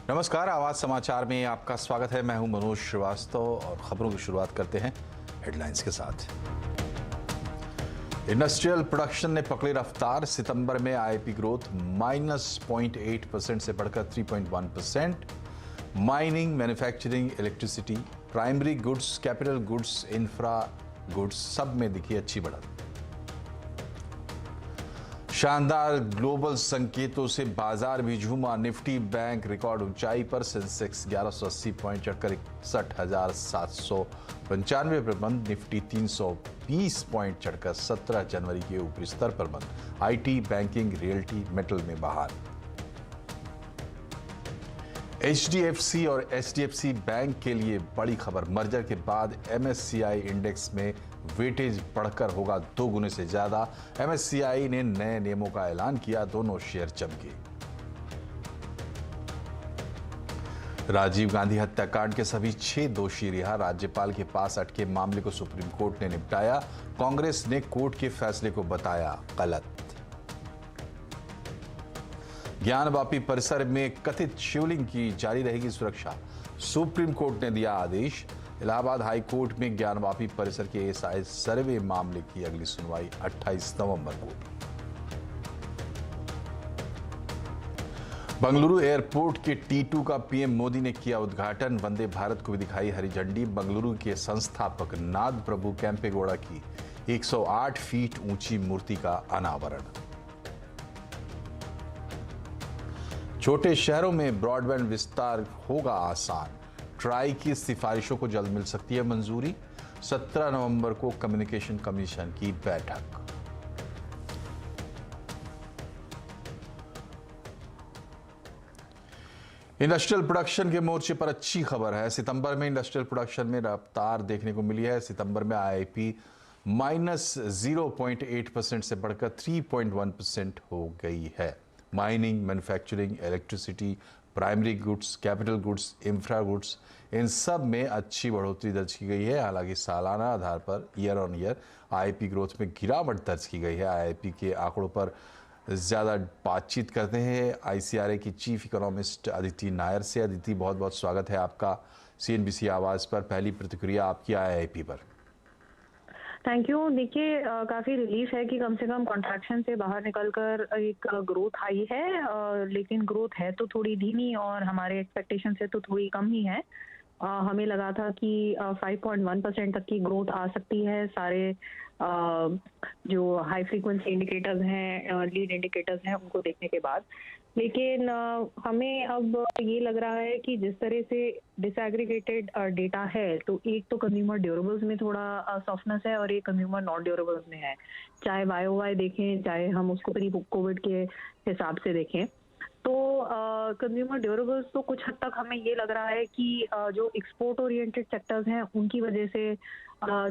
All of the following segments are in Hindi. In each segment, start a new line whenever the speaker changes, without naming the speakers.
नमस्कार, आवाज समाचार में आपका स्वागत है। मैं हूं मनोज श्रीवास्तव और खबरों की शुरुआत करते हैं हेडलाइंस के साथ। इंडस्ट्रियल प्रोडक्शन ने पकड़ी रफ्तार। सितंबर में आईआईपी ग्रोथ -0.8% से बढ़कर 3.1%। Mining, manufacturing, electricity, primary goods, capital goods, infra goods सब में दिखी अच्छी बढ़त। शानदार ग्लोबल संकेतों से बाजार भी झूमा। निफ्टी बैंक रिकॉर्ड ऊंचाई पर। सेंसेक्स 1180 पॉइंट चढ़कर 61,795 पर बंद। निफ्टी 320 पॉइंट चढ़कर 17 जनवरी के ऊपरी स्तर पर बंद। आईटी, बैंकिंग, रियल्टी, मेटल में बहार। एचडीएफसी और एचडीएफसी बैंक के लिए बड़ी खबर। मर्जर के बाद एमएससीआई इंडेक्स में वेटेज बढ़कर होगा 2 गुने से ज्यादा। एमएससीआई ने नए नियमों का ऐलान किया। दोनों शेयर चमके। राजीव गांधी हत्याकांड के सभी 6 दोषी रिहा। राज्यपाल के पास अटके मामले को सुप्रीम कोर्ट ने निपटाया। कांग्रेस ने कोर्ट के फैसले को बताया गलत। ज्ञानवापी परिसर में कथित शिवलिंग की जारी रहेगी सुरक्षा। सुप्रीम कोर्ट ने दिया आदेश। इलाहाबाद हाई कोर्ट में ज्ञानवापी परिसर के एसआई सर्वे मामले की अगली सुनवाई 28 नवंबर को। बंगलुरु एयरपोर्ट के T2 का पीएम मोदी ने किया उद्घाटन। वंदे भारत को भी दिखाई हरी झंडी। बंगलुरु के संस्थापक नाद प्रभु केम्पेगौड़ा की 108 फीट ऊंची मूर्ति का अनावरण। छोटे शहरों में ब्रॉडबैंड विस्तार होगा आसान। ट्राई की सिफारिशों को जल्द मिल सकती है मंजूरी। 17 नवंबर को कम्युनिकेशन कमीशन की बैठक। इंडस्ट्रियल प्रोडक्शन के मोर्चे पर अच्छी खबर है। सितंबर में इंडस्ट्रियल प्रोडक्शन में रफ्तार देखने को मिली है। सितंबर में आईआईपी -0.8% से बढ़कर 3.1% हो गई है। Mining, manufacturing, electricity, primary goods, capital goods, infra goods, इन सब में अच्छी बढ़ोतरी दर्ज की गई है। हालांकि सालाना आधार पर year on year IIP growth में गिरावट दर्ज की गई है। आईआईपी के आंकड़ों पर ज़्यादा बातचीत करते हैं आईसीआरए की चीफ इकोनॉमिस्ट अदिति नायर से। अदिति, बहुत बहुत स्वागत है आपका सीएनबीसी आवाज़ पर। पहली प्रतिक्रिया आपकी आईआईपी पर।
Thank you. देखिए, काफ़ी रिलीफ है कि कम से कम कॉन्ट्रैक्शन से बाहर निकलकर एक ग्रोथ आई है, लेकिन ग्रोथ है तो थोड़ी धीमी और हमारे एक्सपेक्टेशन से तो थोड़ी कम ही है। हमें लगा था कि 5.1% तक की ग्रोथ आ सकती है। सारे जो हाई फ्रीक्वेंसी इंडिकेटर्स हैं, लीड इंडिकेटर्स हैं, उनको देखने के बाद। लेकिन हमें अब ये लग रहा है कि जिस तरह से डिसएग्रीगेटेड डेटा है, तो एक तो कंज्यूमर ड्यूरेबल्स में थोड़ा सॉफ्टनेस है और एक कंज्यूमर नॉन ड्यूरेबल्स में है। चाहे वाईओवाई देखें, चाहे हम उसको प्री कोविड के हिसाब से देखें, तो कंज्यूमर ड्यूरेबल्स तो कुछ हद तक हमें ये लग रहा है कि जो एक्सपोर्ट ओरिएंटेड सेक्टर्स हैं, उनकी वजह से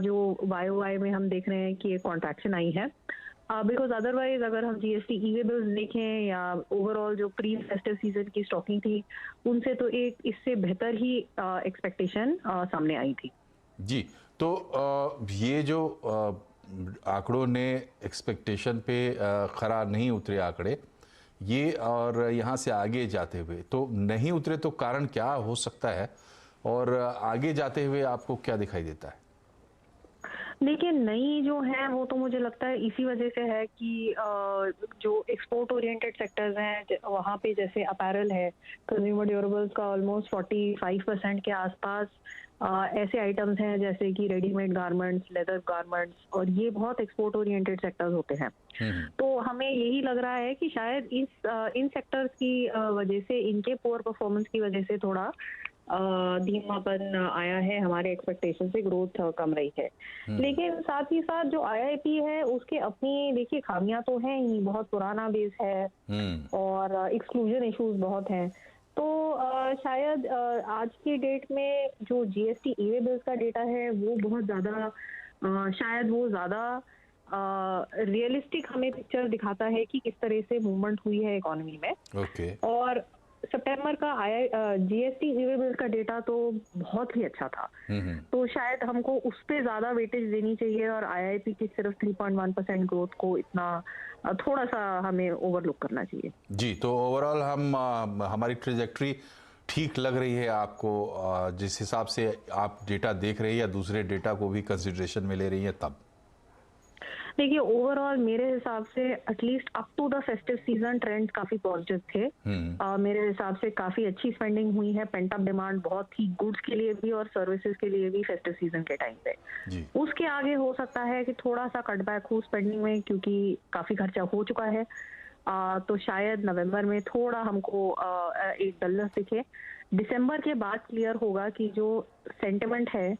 जो वाईओवाई में हम देख रहे हैं कि एक कॉन्ट्रैक्शन आई है। बिकॉज अदरवाइज अगर हम जीएसटी ई-वे बिल्स देखें या ओवरऑल जो प्री फेस्टिव सीजन की स्टॉकिंग थी, उनसे तो एक इससे बेहतर ही एक्सपेक्टेशन सामने आई थी।
जी, तो ये जो आंकड़ों ने एक्सपेक्टेशन पे खरा नहीं उतरे आंकड़े, ये और यहाँ से आगे जाते हुए तो नहीं उतरे, तो कारण क्या हो सकता है और आगे जाते हुए आपको क्या दिखाई देता है?
देखिए, नई जो है वो तो मुझे लगता है इसी वजह से है कि जो एक्सपोर्ट ओरिएंटेड सेक्टर्स हैं, वहाँ पे जैसे अपैरल है, कंज्यूमर ड्यूरेबल्स का ऑलमोस्ट 45% के आसपास ऐसे आइटम्स हैं जैसे कि रेडीमेड गारमेंट्स, लेदर गारमेंट्स, और ये बहुत एक्सपोर्ट ओरिएंटेड सेक्टर्स होते हैं। तो हमें यही लग रहा है कि शायद इन सेक्टर्स की वजह से, इनके पुअर परफॉर्मेंस की वजह से थोड़ा धीमापन आया है। हमारे एक्सपेक्टेशन से ग्रोथ कम रही है। लेकिन साथ ही साथ जो आईआईपी है, उसके अपनी देखिए खामियां तो हैं ही। बहुत पुराना बेस है और एक्सक्लूजन इश्यूज बहुत हैं। तो शायद आज की डेट में जो जीएसटी ई-वे बिल्स का डेटा है, वो बहुत ज़्यादा शायद वो ज़्यादा रियलिस्टिक हमें पिक्चर दिखाता है कि किस तरह से मूवमेंट हुई है इकोनॉमी में। और सितंबर का जीएसटी ई-वे बिल का डेटा तो बहुत ही अच्छा था। तो शायद हमको उस पे ज्यादा वेटेज देनी चाहिए और आईआईपी की सिर्फ 3.1% ग्रोथ को इतना थोड़ा सा हमें ओवरलुक करना चाहिए।
जी, तो ओवरऑल हम हमारी ट्रेजेक्ट्री ठीक लग रही है आपको, जिस हिसाब से आप डेटा देख रही है, या दूसरे डेटा को भी कंसिडरेशन में ले रही है तब?
देखिए, ओवरऑल मेरे हिसाब से at least up to the festive season trends काफी पॉजिटिव थे। मेरे हिसाब से काफी अच्छी स्पेंडिंग हुई है, पेंट अप डिमांड बहुत थी गुड्स के लिए भी और सर्विसेज के लिए भी फेस्टिव सीजन के टाइम पे। उसके आगे हो सकता है कि थोड़ा सा कटबैक हो स्पेंडिंग में, क्योंकि काफी खर्चा हो चुका है। तो शायद नवंबर में थोड़ा हमको एक डलनेस दिखे। दिसंबर के बाद क्लियर होगा कि जो सेंटिमेंट है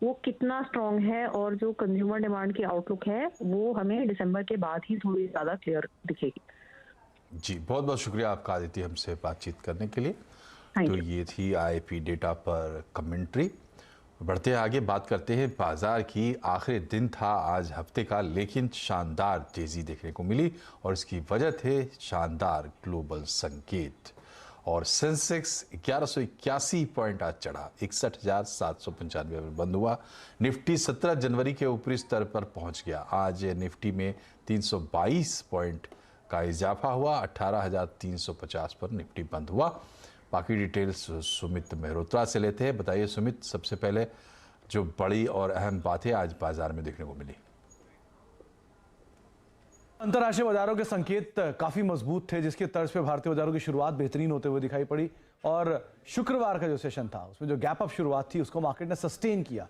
वो कितना स्ट्रांग है, और जो कंज्यूमर डिमांड की आउटलुक है वो हमें दिसंबर के बाद ही थोड़ी ज्यादा क्लियर दिखेगी।
जी, बहुत बहुत शुक्रिया आपका आदित्य हमसे बातचीत करने के लिए। तो ये थी आईपी डेटा पर कमेंट्री। बढ़ते आगे, बात करते हैं बाजार की। आखिरी दिन था आज हफ्ते का, लेकिन शानदार तेजी देखने को मिली और इसकी वजह थे शानदार ग्लोबल संकेत। और सेंसेक्स 1181 पॉइंट आज चढ़ा, 61,795 पर बंद हुआ। निफ्टी 17 जनवरी के ऊपरी स्तर पर पहुंच गया। आज निफ्टी में 322 पॉइंट का इजाफा हुआ, 18,350 पर निफ्टी बंद हुआ। बाकी डिटेल्स सुमित मेहरोत्रा से लेते हैं। बताइए सुमित, सबसे पहले जो बड़ी और अहम बातें आज बाजार में देखने को मिली?
अंतर्राष्ट्रीय बाजारों के संकेत काफी मजबूत थे, जिसके तर्ज पे भारतीय बाजारों की शुरुआत बेहतरीन होते हुए दिखाई पड़ी। और शुक्रवार का जो सेशन था उसमें जो गैप अप शुरुआत थी उसको मार्केट ने सस्टेन किया।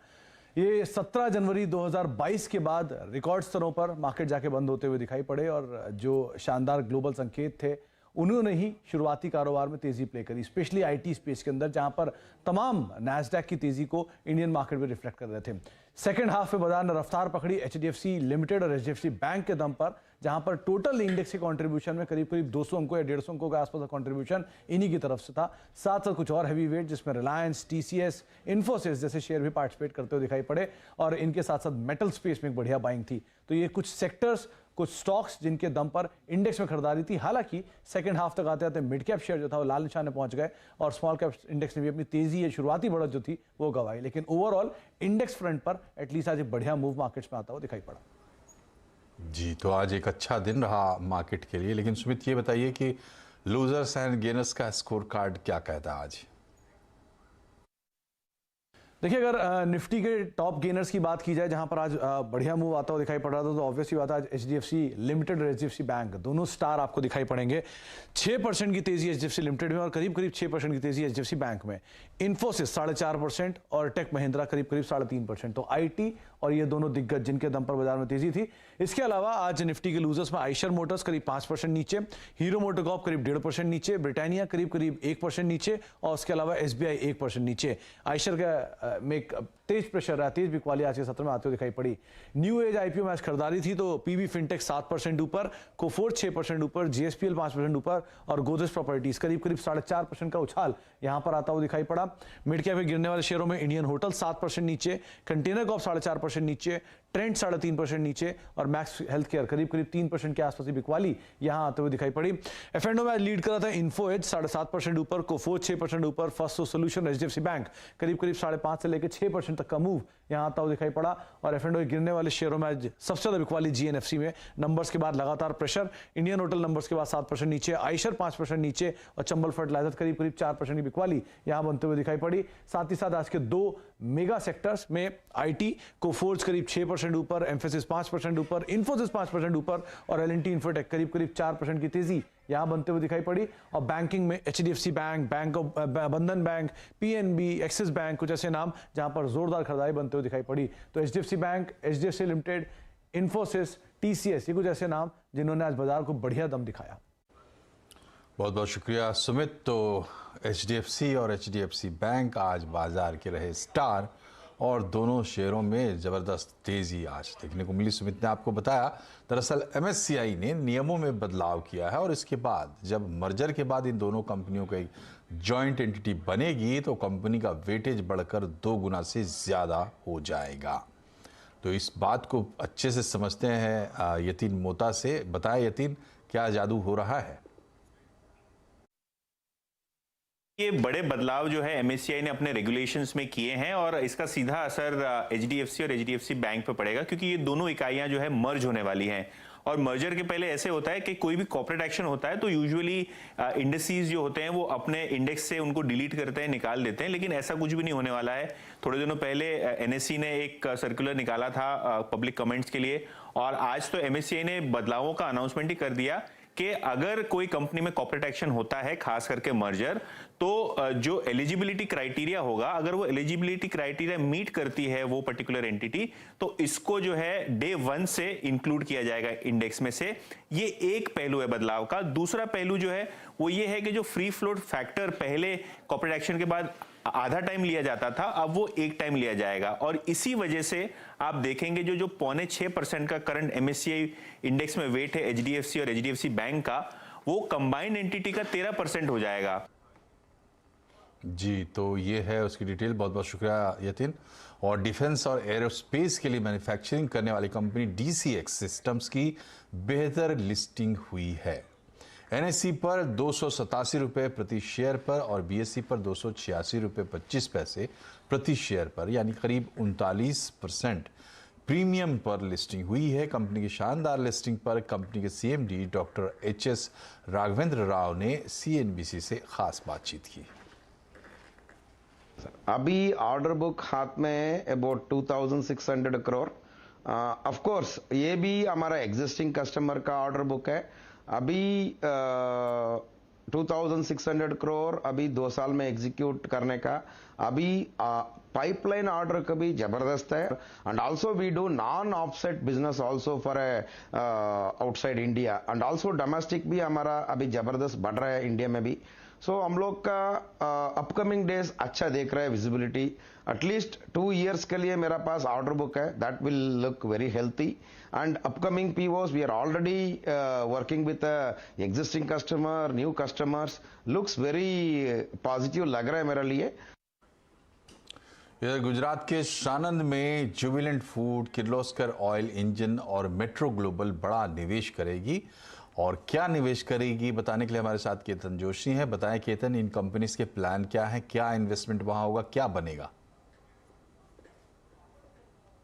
ये 17 जनवरी 2022 के बाद रिकॉर्ड स्तरों पर मार्केट जाके बंद होते हुए दिखाई पड़े, और जो शानदार ग्लोबल संकेत थे उन्होंने ही शुरुआती कारोबार में तेजी प्ले करी, स्पेशली आईटी स्पेस के अंदर, जहां पर तमाम नैस्डैक की तेजी को इंडियन मार्केट में रिफ्लेक्ट कर रहे थे। सेकंड हाफ में बाजार ने रफ्तार पकड़ी एचडीएफसी लिमिटेड और एचडीएफसी बैंक के दम पर, जहां पर टोटल इंडेक्स के कंट्रीब्यूशन में करीब करीब 200 अंकों या 150 अंकों के आसपास का कंट्रीब्यूशन इन्हीं की तरफ से था। साथ साथ कुछ और हैवी वेट जिसमें रिलायंस, टीसीएस, इन्फोसिस जैसे शेयर भी पार्टिसिपेट करते हुए दिखाई पड़े, और इनके साथ साथ मेटल स्पेस में एक बढ़िया बाइंग थी। तो ये कुछ सेक्टर्स, कुछ स्टॉक्स जिनके दम पर इंडेक्स में खरीदारी थी। हालांकि सेकंड हाफ तक आते आते मिड कैप शेयर जो था वो लाल निशान में पहुंच गए, और स्मॉल कैप इंडेक्स ने भी अपनी तेजी या शुरुआती बढ़त जो थी वो गंवाई। लेकिन ओवरऑल इंडेक्स फ्रंट पर एटलीस्ट आज एक बढ़िया मूव मार्केट्स में आता हुआ दिखाई पड़ा।
जी, तो आज एक अच्छा दिन रहा मार्केट के लिए। लेकिन सुमित, ये बताइए कि लूजर्स एंड गेनर्स का स्कोर कार्ड क्या कहता है आज?
देखिए, अगर निफ्टी के टॉप गेनर्स की बात की जाए, जहां पर आज बढ़िया मूव आता हुआ दिखाई पड़ रहा था, तो ऑब्वियसली बात है आज एचडीएफसी लिमिटेड और एचडीएफसी बैंक दोनों स्टार आपको दिखाई पड़ेंगे। 6% की तेजी एचडीएफसी लिमिटेड में और करीब करीब 6% की तेजी एचडीएफसी बैंक में। इन्फोसिस 4.5% और टेक महिंद्रा करीब करीब 3.5%। तो आईटी और ये दोनों दिग्गज जिनके दम पर बाजार में तेजी थी। इसके अलावा आज निफ्टी के लूजर्स में आइशर मोटर्स करीब 5% नीचे, हीरो मोटोकॉर्प करीब 1.5% नीचे, ब्रिटानिया करीब करीब 1% नीचे, और उसके अलावा एसबीआई 1% नीचे। आइशर का में एक तेज प्रेशर रहा, तेज बिकवाली आज के सत्र में आते हुए दिखाई पड़ी। न्यू एज आईपीओ में आज खरीदारी थी, तो पीबी फिनटेक 7% ऊपर, कोफोर्ज 6% ऊपर, जीएसपीएल 5% ऊपर, और गोदरेज प्रॉपर्टीज करीब करीब 4.5% का उछाल यहां पर आता हुआ दिखाई पड़ा। मिड कैप में गिरने वाले शेयरों में इंडियन होटल 7% नीचे, कंटेनर कॉर्प 4.5% नीचे, ट्रेंड 3.5% नीचे, और मैक्स हेल्थ केयर करीब करीब 3% के आसपास की बिकवाली यहां आते हुए दिखाई पड़ी। एफएनओ में आज लीड कर रहा था इन्फो एज 7.5% ऊपर, कोफोर्ज 6% ऊपर, फर्स्ट सोल्यूशन एचडीएफसी बैंक करीब करीब 5.5 से लेकर 6% तक का मूव यहां आता हुआ दिखाई पड़ा। और एफएनओ गिरने वाले शेयरों में आज सबसे ज्यादा बिकवाली जीएनएफसी में, नंबर्स के बाद लगातार प्रेशर। इंडियन होटल नंबर्स के बाद 7% नीचे, आइशर 5% नीचे, और चंबल फर्टिलाइजर करीब करीब 4% की बिकवाली यहां बनते हुए दिखाई पड़ी। साथ ही साथ आज के दो मेगा सेक्टर्स में आईटी, कोफोर्ज करीब 6% ऊपर, एम्फेसिस 5% ऊपर, इन्फोसिस 5% ऊपर, और एलएनटी इन्फोटेक करीब करीब 4% की तेजी यहां बनते हुए दिखाई पड़ी। और बैंकिंग में एचडीएफसी बैंक, बैंक ऑफ बंधन बैंक, पीएनबी, एक्सिस बैंक, कुछ ऐसे नाम जहां पर जोरदार खरीदारी बनते हुए दिखाई पड़ी। तो HDFC bank, HDFC limited, Infosys, TCS, ये कुछ ऐसे नाम जिन्होंने आज बाजार को बढ़िया दम दिखाया।
बहुत बहुत शुक्रिया सुमित। तो एचडीएफसी और एचडीएफसी बैंक आज बाजार के रहे स्टार, और दोनों शेयरों में ज़बरदस्त तेज़ी आज देखने को मिली। सुमित ने आपको बताया, दरअसल एमएससीआई ने नियमों में बदलाव किया है, और इसके बाद जब मर्जर के बाद इन दोनों कंपनियों का एक जॉइंट एंटिटी बनेगी तो कंपनी का वेटेज बढ़कर 2 गुना से ज़्यादा हो जाएगा। तो इस बात को अच्छे से समझते हैं यतीन मोता से। बताया यतीन, क्या जादू हो रहा है?
ये बड़े बदलाव जो है एमएससीआई ने अपने रेगुलेशंस में किए हैं, और इसका सीधा असर एचडीएफसी और एचडीएफसी बैंक पे पड़ेगा, क्योंकि ये दोनों इकाइयां जो है मर्ज होने वाली हैं। और मर्जर के पहले ऐसे होता है कि कोई भी कॉर्पोरेट एक्शन होता है तो यूजुअली इंडस्ट्रीज जो होते हैं वो अपने इंडेक्स से उनको डिलीट करते हैं, निकाल देते हैं, लेकिन ऐसा कुछ भी नहीं होने वाला है। थोड़े दिनों पहले एनएससी ने एक सर्कुलर निकाला था पब्लिक कमेंट्स के लिए, और आज तो एमएससीआई ने बदलावों का अनाउंसमेंट ही कर दिया कि अगर कोई कंपनी में कॉर्पोरेट एक्शन होता है, खास करके मर्जर, तो जो एलिजिबिलिटी क्राइटेरिया होगा, अगर वो एलिजिबिलिटी क्राइटेरिया मीट करती है वो पर्टिकुलर एंटिटी, तो इसको जो है डे 1 से इंक्लूड किया जाएगा इंडेक्स में से। ये एक पहलू है बदलाव का। दूसरा पहलू जो है वो ये है कि जो फ्री फ्लोट फैक्टर पहले कॉर्पोरेट एक्शन के बाद आधा टाइम लिया जाता था, अब वो एक टाइम लिया जाएगा, और इसी वजह से आप देखेंगे जो 0.6% का करंट एमएससीआई इंडेक्स में वेट है एचडीएफसी और एचडीएफसी बैंक का, वो कंबाइंड एंटिटी का 13% हो जाएगा।
जी, तो ये है उसकी डिटेल। बहुत बहुत शुक्रिया यतिन। और डिफेंस और एरोस्पेस के लिए मैन्युफैक्चरिंग करने वाली कंपनी डीसीएक्स सिस्टम्स की बेहतर लिस्टिंग हुई है। एनएससी पर 287 रुपये प्रति शेयर पर और बीएससी पर 286 रुपये 25 पैसे प्रति शेयर पर, यानी करीब 39% प्रीमियम पर लिस्टिंग हुई है। कंपनी की शानदार लिस्टिंग पर कंपनी के CMD doctor HS Raghavendra Rao ने सीएनबीसी से खास बातचीत की।
अभी ऑर्डर बुक हाथ में है अबाउट 2600 करोड़। ऑफ कोर्स ये भी हमारा एग्जिस्टिंग कस्टमर का ऑर्डर बुक है। अभी 2600 करोड़ अभी 2 साल में एग्जीक्यूट करने का अभी पाइपलाइन ऑर्डर का भी जबरदस्त है। And also we do non offset business also for outside India, and also domestic भी हमारा अभी जबरदस्त बढ़ रहा है इंडिया में भी। सो हम लोग का अपकमिंग डेज अच्छा देख रहा है, विजिबिलिटी एटलीस्ट 2 years के लिए मेरा पास ऑर्डर बुक है, that will look very healthy. And upcoming POs we are already working with existing customer, new customers, looks very positive लग रहा है मेरे लिए।
इधर गुजरात के सानंद में Jubilant food, Kirloskar oil engine और मेट्रो ग्लोबल बड़ा निवेश करेगी। और क्या निवेश करेगी बताने के लिए हमारे साथ केतन जोशी हैं। बताएं केतन, इन कंपनीज के प्लान क्या है, क्या इन्वेस्टमेंट वहां होगा, क्या बनेगा?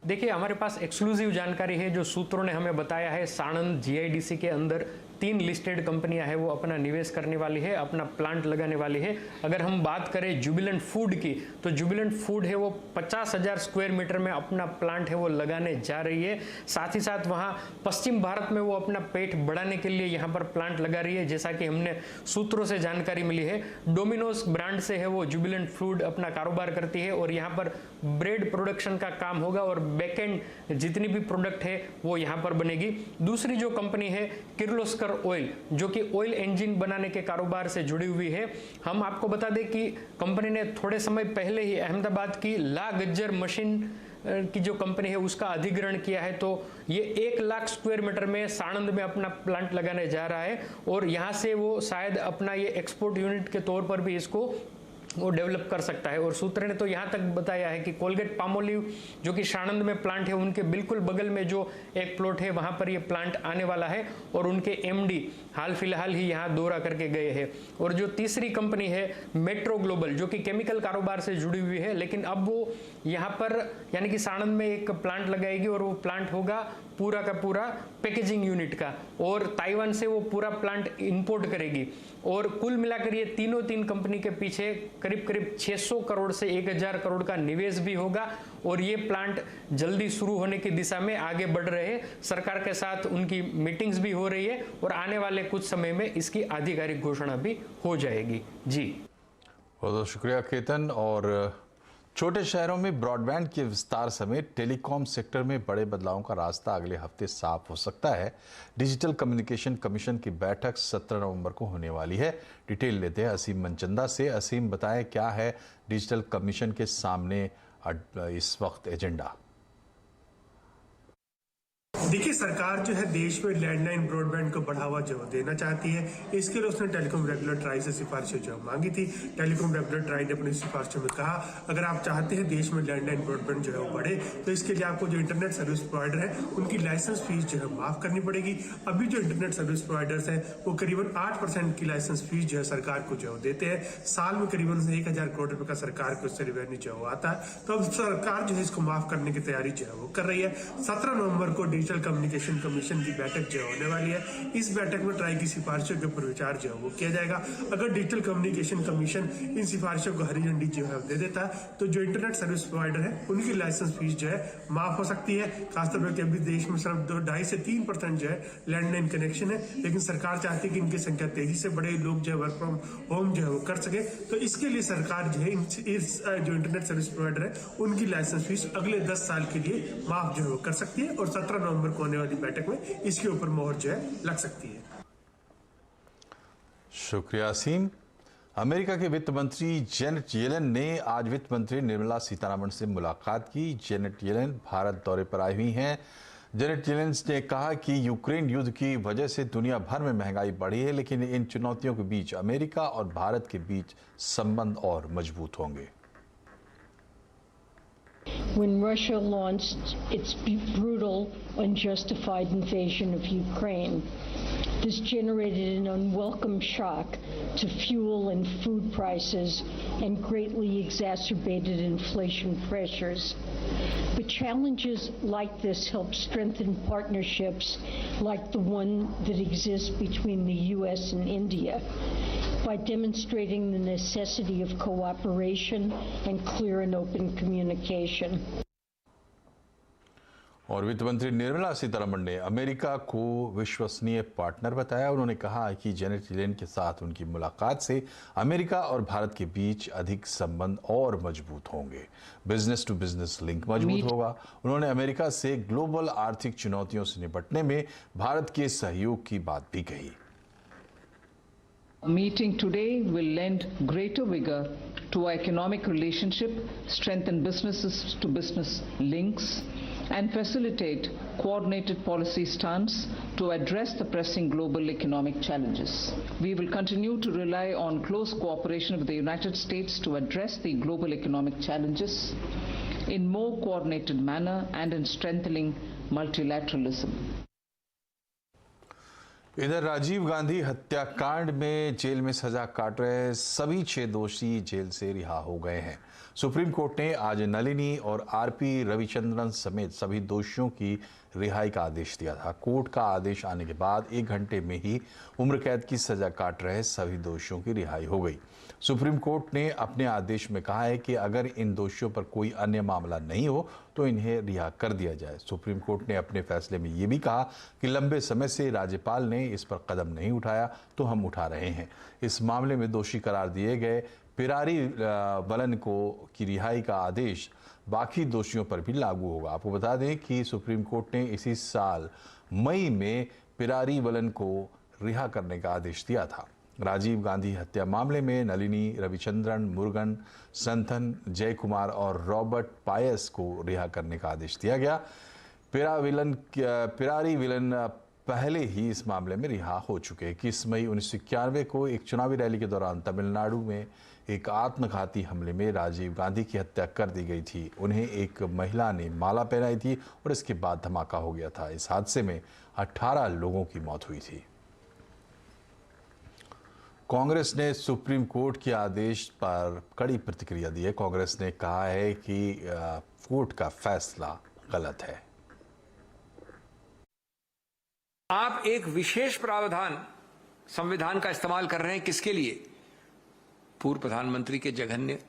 देखिए, हमारे पास एक्सक्लूसिव जानकारी है जो सूत्रों ने हमें बताया है। साणंद जीआईडीसी के अंदर 3 लिस्टेड कंपनियां हैं, वो अपना निवेश करने वाली है, अपना प्लांट लगाने वाली है। अगर हम बात करें जुबिलेंट फूड की, तो जुबिलेंट फूड है वो 50,000 स्क्वायर मीटर में अपना प्लांट है वो लगाने जा रही है। साथ ही साथ वहाँ पश्चिम भारत में वो अपना पेट बढ़ाने के लिए यहाँ पर प्लांट लगा रही है। जैसा कि हमने सूत्रों से जानकारी मिली है, डोमिनोज ब्रांड से है वो जुबिलेंट फूड अपना कारोबार करती है, और यहाँ पर ब्रेड प्रोडक्शन का काम होगा और बैकएंड जितनी भी प्रोडक्ट है वो यहाँ पर बनेगी। दूसरी जो कंपनी है किर्लोस्कर ऑयल, जो कि ऑयल इंजन बनाने के कारोबार से जुड़ी हुई है। हम आपको बता दें कि कंपनी ने थोड़े समय पहले ही अहमदाबाद की ला गज्जर मशीन की जो कंपनी है उसका अधिग्रहण किया है। तो ये 1 लाख स्क्वायर मीटर में साणंद में अपना प्लांट लगाने जा रहा है, और यहाँ से वो शायद अपना ये एक्सपोर्ट यूनिट के तौर पर भी इसको वो डेवलप कर सकता है। और सूत्र ने तो यहाँ तक बताया है कि कोलगेट पामोलिव जो कि साणंद में प्लांट है, उनके बिल्कुल बगल में जो एक प्लॉट है वहाँ पर ये प्लांट आने वाला है, और उनके एमडी हाल फिलहाल ही यहाँ दौरा करके गए हैं। और जो तीसरी कंपनी है मेट्रो ग्लोबल, जो कि केमिकल कारोबार से जुड़ी हुई है, लेकिन अब वो यहाँ पर यानी कि साणंद में एक प्लांट लगाएगी, और वो प्लांट होगा पूरा का पूरा पैकेजिंग यूनिट का, और ताइवान से वो पूरा प्लांट इंपोर्ट करेगी। और कुल मिलाकर ये तीन कंपनी के पीछे करीब करीब 600 करोड़ से 1000 करोड़ का निवेश भी होगा, और ये प्लांट जल्दी शुरू होने की दिशा में आगे बढ़ रहे हैं। सरकार के साथ उनकी मीटिंग्स भी हो रही है, और आने वाले कुछ समय में इसकी आधिकारिक घोषणा भी हो जाएगी। जी
बहुत बहुत शुक्रिया केतन। और छोटे शहरों में ब्रॉडबैंड के विस्तार समेत टेलीकॉम सेक्टर में बड़े बदलावों का रास्ता अगले हफ्ते साफ हो सकता है। डिजिटल कम्युनिकेशन कमीशन की बैठक 17 नवंबर को होने वाली है। डिटेल लेते हैं असीम मनचंदा से। असीम, बताएं क्या है डिजिटल कमीशन के सामने इस वक्त एजेंडा?
देखिए, सरकार जो है देश में लैंडलाइन ब्रॉडबैंड को बढ़ावा जो देना चाहती है। इसके लिए उसने टेलीकॉम रेगुलेटर ट्राई से सिफारिशें जो मांगी थी। टेलीकॉम रेगुलेटर ट्राई ने अपनी सिफारिशों में कहा, अगर आप चाहते हैं देश में लैंडलाइन ब्रॉडबैंड जो है वो बढ़े, तो इसके लिए आपको जो इंटरनेट सर्विस प्रोवाइडर है उनकी लाइसेंस फीस जो है माफ करनी पड़ेगी। अभी जो इंटरनेट सर्विस प्रोवाइडर्स है वो करीबन 8% की लाइसेंस फीस जो है सरकार को जो देते हैं। साल में करीबन 1000 करोड़ रुपए का सरकार को इससे रिवेन्यू जो आता है। तो अब सरकार जो है इसको माफ करने की तैयारी जो है वो कर रही है। 17 नवंबर को डिजिटल डिजिटल कम्युनिकेशन कमीशन की बैठक जो होने वाली है। इस बैठक में ट्राई की सिफारिशों के ऊपर विचार जो है वो किया जाएगा। अगर डिजिटल कम्युनिकेशन कमीशन इन सिफारिशों को हरी झंडी जो है दे देता है तो जो इंटरनेट सर्विस प्रोवाइडर है उनकी लाइसेंस फीस जो है माफ हो सकती है। खासतौर पर अभी देश में सिर्फ 2.5 से 3% जो है लैंडलाइन कनेक्शन है, लेकिन सरकार चाहती है कि इनकी संख्या तेजी से बढ़े, लोग जो है वर्क फ्रॉम होम जो है वो कर सके। तो इसके लिए सरकार जो है इस जो इंटरनेट सर्विस प्रोवाइडर है उनकी लाइसेंस फीस अगले 10 साल के लिए माफ जो है वो कर सकती है और 17 नवंबर को होने वाली बैठक में इसके ऊपर मोहर जो है लग सकती है।
शुक्रिया असीम। अमेरिका के वित्त मंत्री जेनेट येलेन ने आज वित्त मंत्री निर्मला सीतारमण से मुलाकात की। जेनेट येलेन भारत दौरे पर आई हुई हैं। जेनेट येलेन ने कहा कि यूक्रेन युद्ध की वजह से दुनिया भर में महंगाई बढ़ी है, लेकिन इन चुनौतियों के बीच अमेरिका और भारत के बीच संबंध और मजबूत होंगे।
When Russia launched its brutal, unjustified invasion of Ukraine, this generated an unwelcome shock to fuel and food prices and greatly exacerbated inflation pressures. But challenges like this help strengthen partnerships like the one that exists between the U.S. and India by demonstrating the necessity of cooperation and clear and open communication.
और वित्त मंत्री निर्मला सीतारमण ने अमेरिका को विश्वसनीय पार्टनर बताया। उन्होंने कहा कि जेनेट येलेन के साथ उनकी मुलाकात से अमेरिका और भारत के बीच अधिक संबंध और मजबूत होंगे, बिजनेस टू बिजनेस लिंक मजबूत होगा। उन्होंने अमेरिका से ग्लोबल आर्थिक चुनौतियों से निपटने में भारत के सहयोग की बात भी कही।
Meeting today will lend greater vigor to our economic relationship, strengthen businesses to business links, and facilitate coordinated policy stance to address the pressing global economic challenges. We will continue to rely on close cooperation with the United States to address the global economic challenges in more coordinated manner and in strengthening multilateralism.
इधर राजीव गांधी हत्याकांड में जेल में सजा काट रहे सभी 6 दोषी जेल से रिहा हो गए हैं। सुप्रीम कोर्ट ने आज नलिनी और आरपी रविचंद्रन समेत सभी दोषियों की रिहाई का आदेश दिया था। कोर्ट का आदेश आने के बाद 1 घंटे में ही उम्र कैद की सजा काट रहे सभी दोषियों की रिहाई हो गई। सुप्रीम कोर्ट ने अपने आदेश में कहा है कि अगर इन दोषियों पर कोई अन्य मामला नहीं हो तो इन्हें रिहा कर दिया जाए। सुप्रीम कोर्ट ने अपने फैसले में ये भी कहा कि लंबे समय से राज्यपाल ने इस पर कदम नहीं उठाया तो हम उठा रहे हैं। इस मामले में दोषी करार दिए गए पिरारी वलन को की रिहाई का आदेश बाकी दोषियों पर भी लागू होगा। आपको बता दें कि सुप्रीम कोर्ट ने इसी साल मई में पिरारी वलन को रिहा करने का आदेश दिया था। राजीव गांधी हत्या मामले में नलिनी, रविचंद्रन, मुरुगन, संथन, जय कुमार और रॉबर्ट पायस को रिहा करने का आदेश दिया गया। पिरारी विलन पहले ही इस मामले में रिहा हो चुके हैं। 21 मई 1991 को एक चुनावी रैली के दौरान तमिलनाडु में एक आत्मघाती हमले में राजीव गांधी की हत्या कर दी गई थी। उन्हें एक महिला ने माला पहनाई थी और इसके बाद धमाका हो गया था। इस हादसे में 18 लोगों की मौत हुई थी। कांग्रेस ने सुप्रीम कोर्ट के आदेश पर कड़ी प्रतिक्रिया दी है। कांग्रेस ने कहा है कि कोर्ट का फैसला गलत है।
आप एक विशेष प्रावधान संविधान का इस्तेमाल कर रहे हैं, किसके लिए? पूर्व प्रधानमंत्री के जघन्य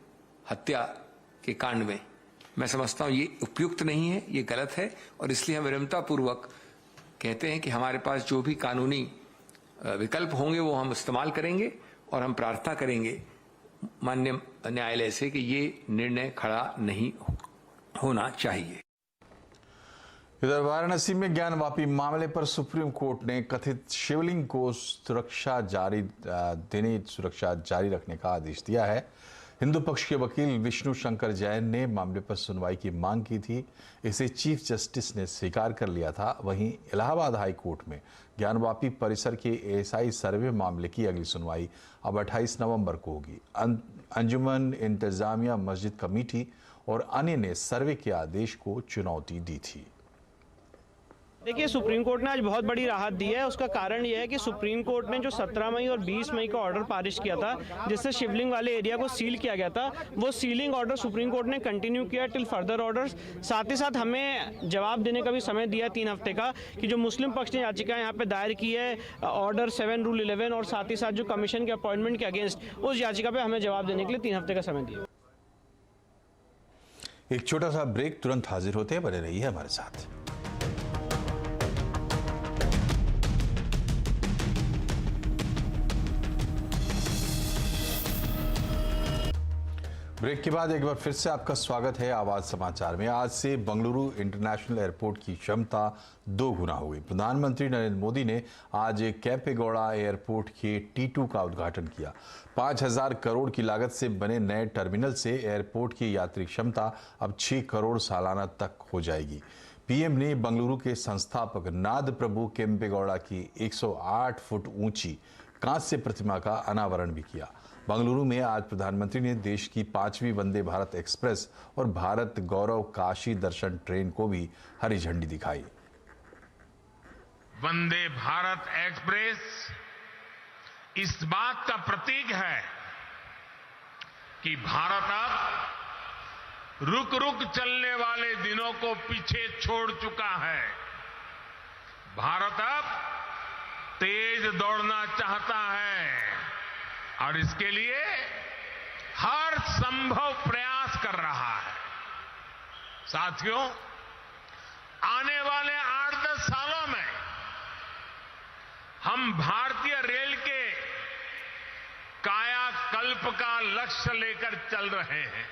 हत्या के कांड में। मैं समझता हूं ये उपयुक्त नहीं है, ये गलत है और इसलिए हम विनम्रतापूर्वक कहते हैं कि हमारे पास जो भी कानूनी विकल्प होंगे वो हम इस्तेमाल करेंगे और हम प्रार्थना करेंगे माननीय न्यायालय से कि ये निर्णय खड़ा नहीं होना चाहिए।
इधर वाराणसी में ज्ञानवापी मामले पर सुप्रीम कोर्ट ने कथित शिवलिंग को सुरक्षा जारी रखने का आदेश दिया है। हिंदू पक्ष के वकील विष्णु शंकर जैन ने मामले पर सुनवाई की मांग की थी। इसे चीफ जस्टिस ने स्वीकार कर लिया था। वहीं इलाहाबाद हाई कोर्ट में ज्ञानवापी परिसर के एएसआई सर्वे मामले की अगली सुनवाई अब 28 नवंबर को होगी। अंजुमन इंतजामिया मस्जिद कमेटी और अन्य ने सर्वे के आदेश को चुनौती दी थी।
देखिए, सुप्रीम कोर्ट ने आज बहुत बड़ी राहत दी है। उसका कारण यह है कि सुप्रीम कोर्ट ने जो 17 मई और 20 मई का ऑर्डर पारित किया था, जिससे शिवलिंग वाले एरिया को सील किया गया था, वो सीलिंग ऑर्डर सुप्रीम कोर्ट ने कंटिन्यू किया टिल फर्दर ऑर्डर्स। साथ ही साथ हमें जवाब देने का भी समय दिया 3 हफ्ते का, कि जो मुस्लिम पक्ष ने याचिका यहाँ पे दायर की है ऑर्डर 7 रूल 11 और साथ ही साथ जो कमीशन के अपॉइंटमेंट के अगेंस्ट, उस याचिका पे हमें जवाब देने के लिए 3 हफ्ते का समय दिया।
एक छोटा सा ब्रेक, तुरंत हाजिर होते हैं, बने रहिए हमारे साथ। ब्रेक के बाद एक बार फिर से आपका स्वागत है आवाज समाचार में। आज से बेंगलुरु इंटरनेशनल एयरपोर्ट की क्षमता 2 गुना हो गई। प्रधानमंत्री नरेंद्र मोदी ने आज केम्पेगौड़ा एयरपोर्ट के T2 का उद्घाटन किया। 5,000 करोड़ की लागत से बने नए टर्मिनल से एयरपोर्ट की यात्री क्षमता अब 6 करोड़ सालाना तक हो जाएगी। पीएम ने बेंगलुरु के संस्थापक नाद प्रभु केम्पेगौड़ा की 108 फुट ऊंची कांस्य प्रतिमा का अनावरण भी किया। बेंगलुरु में आज प्रधानमंत्री ने देश की 5वीं वंदे भारत एक्सप्रेस और भारत गौरव काशी दर्शन ट्रेन को भी हरी झंडी दिखाई।
वंदे भारत एक्सप्रेस इस बात का प्रतीक है कि भारत अब रुक रुक चलने वाले दिनों को पीछे छोड़ चुका है। भारत अब तेज दौड़ना चाहता है और इसके लिए हर संभव प्रयास कर रहा है। साथियों, आने वाले 8-10 सालों में हम भारतीय रेल के कायाकल्प का लक्ष्य लेकर चल रहे हैं।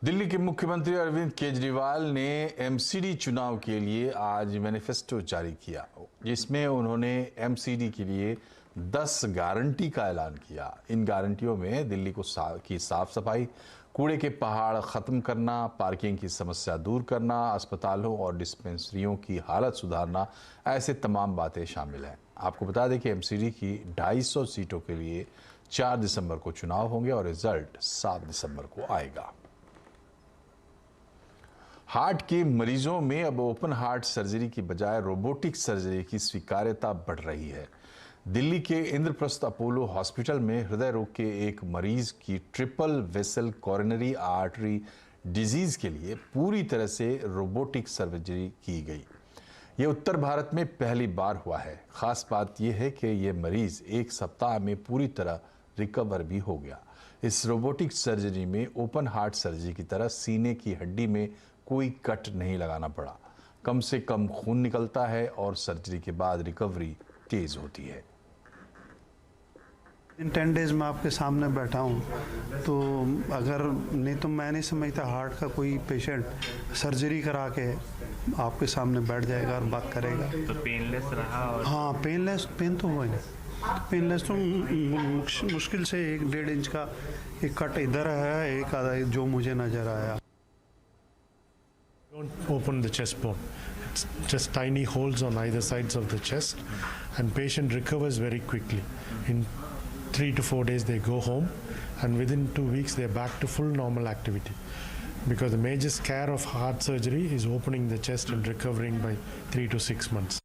दिल्ली के मुख्यमंत्री अरविंद केजरीवाल ने एमसीडी चुनाव के लिए आज मैनिफेस्टो जारी किया, जिसमें उन्होंने एमसीडी के लिए 10 गारंटी का ऐलान किया। इन गारंटियों में दिल्ली की साफ सफाई, कूड़े के पहाड़ खत्म करना, पार्किंग की समस्या दूर करना, अस्पतालों और डिस्पेंसरियों की हालत सुधारना, ऐसे तमाम बातें शामिल हैं। आपको बता दें कि एमसीडी की 250 सीटों के लिए 4 दिसंबर को चुनाव होंगे और रिजल्ट 7 दिसंबर को आएगा। हार्ट के मरीजों में अब ओपन हार्ट सर्जरी की बजाय रोबोटिक सर्जरी की स्वीकार्यता बढ़ रही है। दिल्ली के इंद्रप्रस्थ अपोलो हॉस्पिटल में हृदय रोग के एक मरीज की triple vessel coronary artery disease के लिए पूरी तरह से रोबोटिक सर्जरी की गई। ये उत्तर भारत में पहली बार हुआ है। खास बात यह है कि ये मरीज 1 सप्ताह में पूरी तरह रिकवर भी हो गया। इस रोबोटिक सर्जरी में ओपन हार्ट सर्जरी की तरह सीने की हड्डी में कोई कट नहीं लगाना पड़ा। कम से कम खून निकलता है और सर्जरी के बाद रिकवरी तेज होती है।
इन 10 डेज में आपके सामने बैठा हूँ, तो अगर नहीं तो मैं नहीं समझता हार्ट का कोई पेशेंट सर्जरी करा के आपके सामने बैठ जाएगा और बात करेगा।
तो पेनलेस रहा? और
हाँ, पेन तो हुआ नहीं। पेनलेस तो मुश्किल से 1-1.5 इंच का एक कट इधर है, एक आधा जो मुझे नजर आया।
Don't open the chest bone. It's just tiny holes on either sides of the chest, and patient recovers very quickly. In 3 to 4 days they go home, and within 2 weeks they're back to full normal activity. Because the major scare of heart surgery is opening the chest and recovering by 3 to 6 months.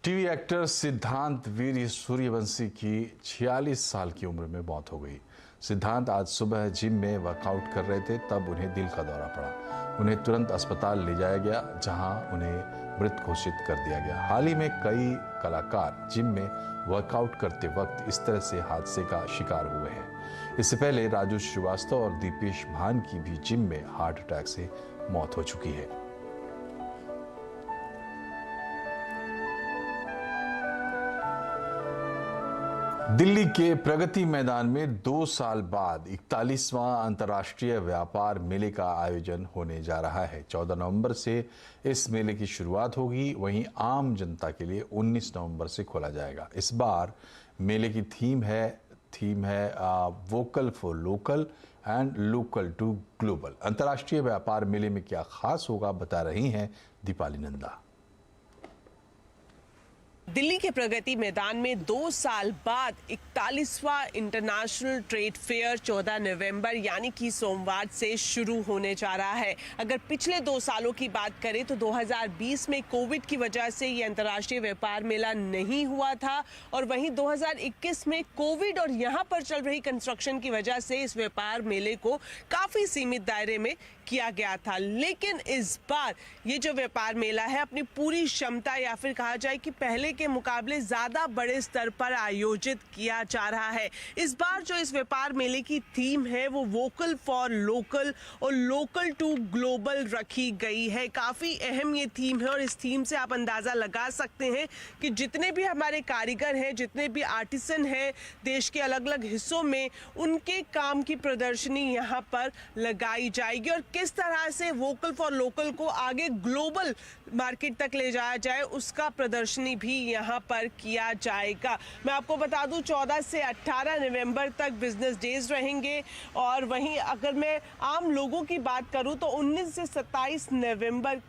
TV actor सिद्धांत वीर सूर्यवंशी की 46 साल की उम्र में मौत हो गई। सिद्धांत आज सुबह जिम में वर्कआउट कर रहे थे, तब उन्हें दिल का दौरा पड़ा। उन्हें तुरंत अस्पताल ले जाया गया, जहां उन्हें मृत घोषित कर दिया गया। हाल ही में कई कलाकार जिम में वर्कआउट करते वक्त इस तरह से हादसे का शिकार हुए हैं। इससे पहले राजू श्रीवास्तव और दीपेश भान की भी जिम में हार्ट अटैक से मौत हो चुकी है। दिल्ली के प्रगति मैदान में 2 साल बाद 41वां अंतर्राष्ट्रीय व्यापार मेले का आयोजन होने जा रहा है। 14 नवंबर से इस मेले की शुरुआत होगी, वहीं आम जनता के लिए 19 नवंबर से खोला जाएगा। इस बार मेले की थीम है vocal for local and local to global. अंतर्राष्ट्रीय व्यापार मेले में क्या खास होगा, बता रही हैं दीपाली नंदा।
दिल्ली के प्रगति मैदान में 2 साल बाद 41वां इंटरनेशनल ट्रेड फेयर 14 नवंबर यानी कि सोमवार से शुरू होने जा रहा है। अगर पिछले 2 सालों की बात करें तो 2020 में कोविड की वजह से ये अंतर्राष्ट्रीय व्यापार मेला नहीं हुआ था और वहीं 2021 में कोविड और यहाँ पर चल रही कंस्ट्रक्शन की वजह से इस व्यापार मेले को काफी सीमित दायरे में किया गया था। लेकिन इस बार ये जो व्यापार मेला है अपनी पूरी क्षमता या फिर कहा जाए कि पहले के मुकाबले ज्यादा बड़े स्तर पर आयोजित किया जा रहा है। इस बार जो इस व्यापार मेले की थीम है वो वोकल फॉर लोकल और लोकल टू ग्लोबल रखी गई है। काफी अहम ये थीम है और इस थीम से आप अंदाजा लगा सकते हैं कि जितने भी हमारे कारीगर हैं, जितने भी आर्टिसन हैं देश के अलग अलग हिस्सों में, उनके काम की प्रदर्शनी यहाँ पर लगाई जाएगी और किस तरह से वोकल फॉर लोकल को आगे ग्लोबल मार्केट तक ले जाया जाए उसका प्रदर्शनी भी यहाँ पर किया जाएगा। मैं आपको बता दूं 14 से 18 नवंबर तक बिजनेस डेज रहेंगे और वहीं अगर मैं आम लोगों की बात करूं तो 19 से 27 नवंबर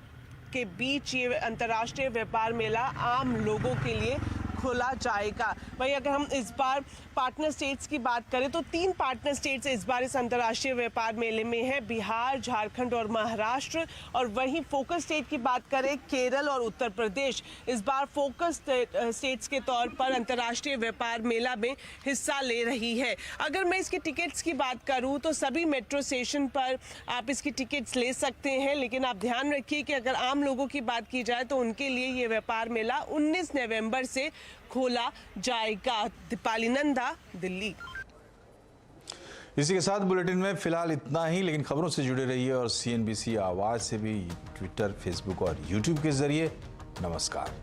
के बीच ये अंतर्राष्ट्रीय व्यापार मेला आम लोगों के लिए खोला जाएगा। वहीं अगर हम इस बार पार्टनर स्टेट्स की बात करें तो 3 पार्टनर स्टेट्स इस बार इस अंतर्राष्ट्रीय व्यापार मेले में है, बिहार, झारखंड और महाराष्ट्र। और वहीं फोकस स्टेट की बात करें केरल और उत्तर प्रदेश इस बार फोकस स्टेट्स के तौर पर अंतर्राष्ट्रीय व्यापार मेला में हिस्सा ले रही है। अगर मैं इसकी टिकट्स की बात करूं तो सभी मेट्रो स्टेशन पर आप इसकी टिकट्स ले सकते हैं, लेकिन आप ध्यान रखिए कि अगर आम लोगों की बात की जाए तो उनके लिए ये व्यापार मेला 19 नवंबर से खोला जाएगा। दीपाली नंदा, दिल्ली।
इसी के साथ बुलेटिन में फिलहाल इतना ही, लेकिन खबरों से जुड़े रहिए और CNBC आवाज से भी ट्विटर, फेसबुक और YouTube के जरिए। नमस्कार।